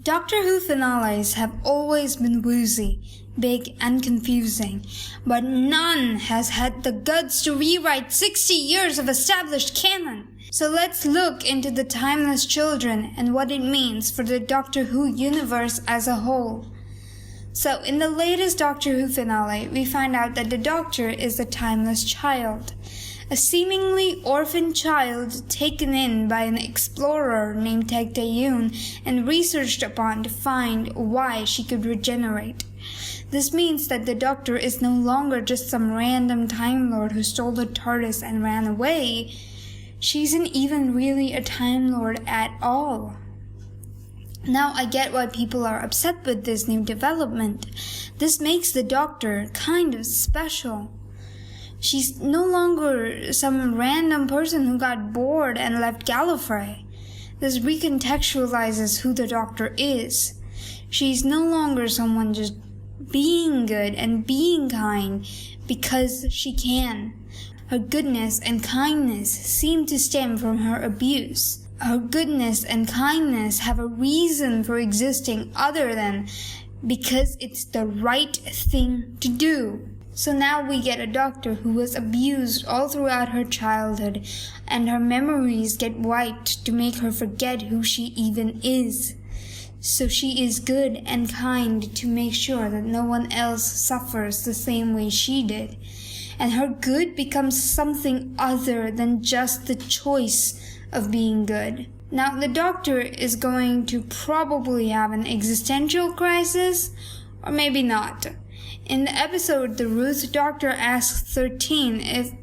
Doctor Who finales have always been woozy, big and confusing, but none has had the guts to rewrite 60 years of established canon. So let's look into the Timeless Children and what it means for the Doctor Who universe as a whole. So in the latest Doctor Who finale, we find out that the Doctor is a timeless child. A seemingly orphan child taken in by an explorer named Tegtayun and researched upon to find why she could regenerate. This means that the Doctor is no longer just some random Time Lord who stole the TARDIS and ran away. She isn't even really a Time Lord at all. Now I get why people are upset with this new development. This makes the Doctor kind of special. She's no longer some random person who got bored and left Gallifrey. This recontextualizes who the Doctor is. She's no longer someone just being good and being kind because she can. Her goodness and kindness seem to stem from her abuse. Her goodness and kindness have a reason for existing other than because it's the right thing to do. So now we get a Doctor who was abused all throughout her childhood, and her memories get wiped to make her forget who she even is. So she is good and kind to make sure that no one else suffers the same way she did. And her good becomes something other than just the choice of being good. Now the Doctor is going to probably have an existential crisis, or maybe not. In the episode, the Ruth Doctor asks 13 if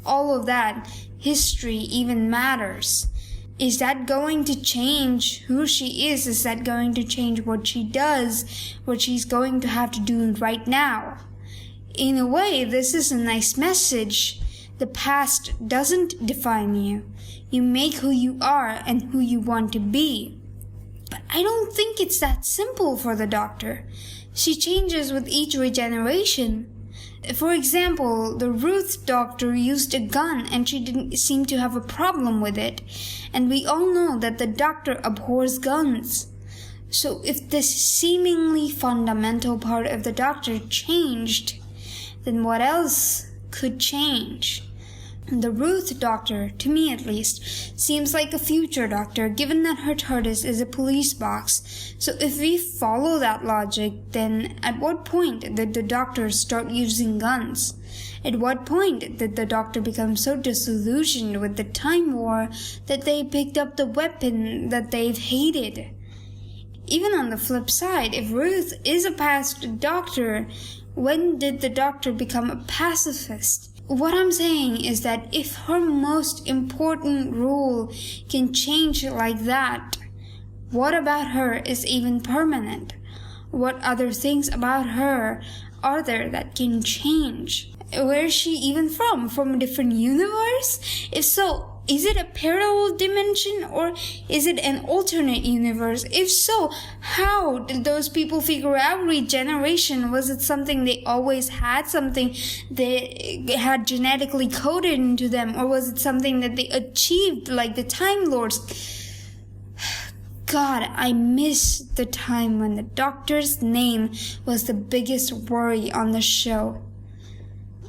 all of that history even matters. Is that going to change who she is? Is that going to change what she does, what she's going to have to do right now? In a way, this is a nice message. The past doesn't define you. You make who you are and who you want to be. But I don't think it's that simple for the Doctor. She changes with each regeneration. For example, the Ruth Doctor used a gun and she didn't seem to have a problem with it. And we all know that the Doctor abhors guns. So if this seemingly fundamental part of the Doctor changed, then what else could change? The Ruth Doctor, to me at least, seems like a future Doctor given that her TARDIS is a police box. So if we follow that logic, then at what point did the Doctor start using guns? At what point did the Doctor become so disillusioned with the Time War that they picked up the weapon that they've hated? Even on the flip side, if Ruth is a past Doctor, when did the Doctor become a pacifist? What I'm saying is that if her most important rule can change like that, what about her is even permanent? What other things about her are there that can change? Where is she even from? From a different universe? If so, is it a parallel dimension or is it an alternate universe? If so, how did those people figure out regeneration? Was it something they always had, something they had genetically coded into them, or was it something that they achieved like the Time Lords? God, I miss the time when the Doctor's name was the biggest worry on the show.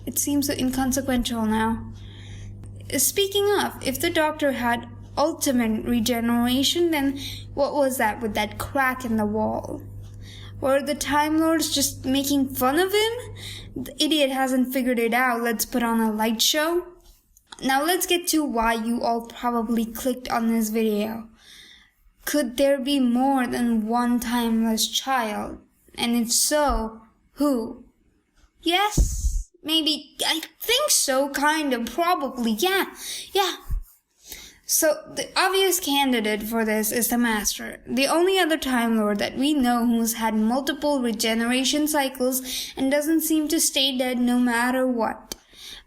It seems so inconsequential now. Speaking of, if the Doctor had ultimate regeneration, then what was that with that crack in the wall? Were the Time Lords just making fun of him? The idiot hasn't figured it out, let's put on a light show. Now let's get to why you all probably clicked on this video. Could there be more than one timeless child? And if so, who? Yes? Maybe, I think so, kind of, probably, yeah. So, the obvious candidate for this is the Master, the only other Time Lord that we know who's had multiple regeneration cycles and doesn't seem to stay dead no matter what.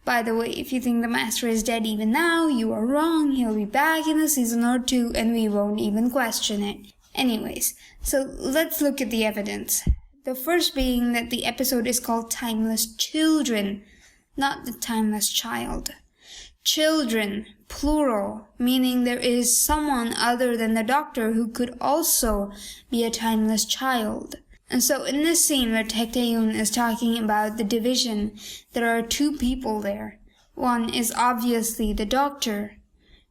By the way, if you think the Master is dead even now, you are wrong. He'll be back in a season or two and we won't even question it. Anyways, so let's look at the evidence. The first being that the episode is called Timeless Children, not the Timeless Child. children, plural, meaning there is someone other than the doctor who could also be a timeless child. And so in this scene where Tae-taeun is talking about the division, there are two people there. One is obviously the doctor.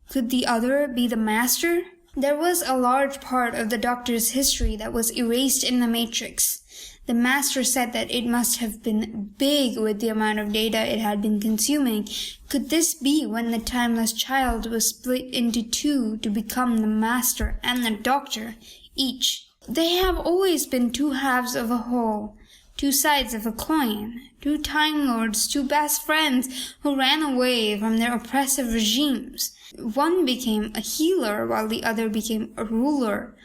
Could the other be the master? There was a large part of the doctor's history that was erased in the Matrix. The master said that it must have been big with the amount of data it had been consuming. Could this be when the timeless child was split into two to become the master and the doctor each? They have always been two halves of a whole, two sides of a coin, two Time Lords, two best friends who ran away from their oppressive regimes. One became a healer while the other became a ruler.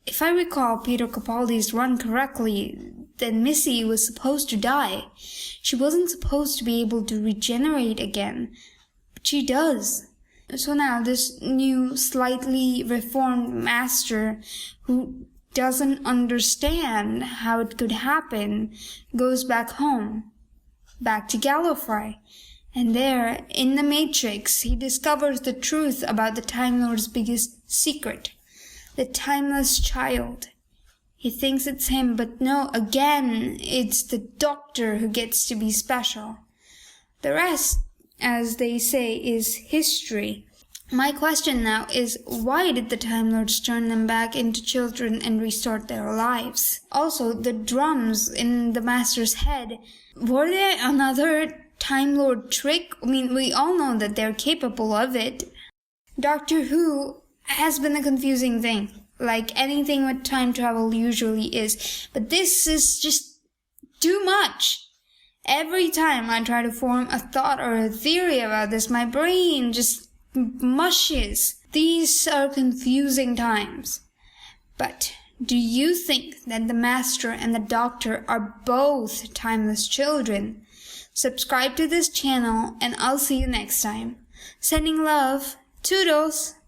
If I recall Peter Capaldi's run correctly, then Missy was supposed to die. She wasn't supposed to be able to regenerate again, but she does. So now this new, slightly reformed master who doesn't understand how it could happen goes back home, back to Gallifrey. And there, in the Matrix, he discovers the truth about the Time Lord's biggest secret. The timeless child. He thinks it's him, but no, again, it's the doctor who gets to be special. The rest, as they say, is history. My question now is, why did the Time Lords turn them back into children and restart their lives? Also, the drums in the Master's head, were they another Time Lord trick? I mean, we all know that they're capable of it. Doctor Who has been a confusing thing, like anything with time travel usually is, but this is just too much. Every time I try to form a thought or a theory about this, my brain just mushes. These are confusing times. But do you think that the Master and the Doctor are both timeless children? Subscribe to this channel and I'll see you next time. Sending love. Toodles!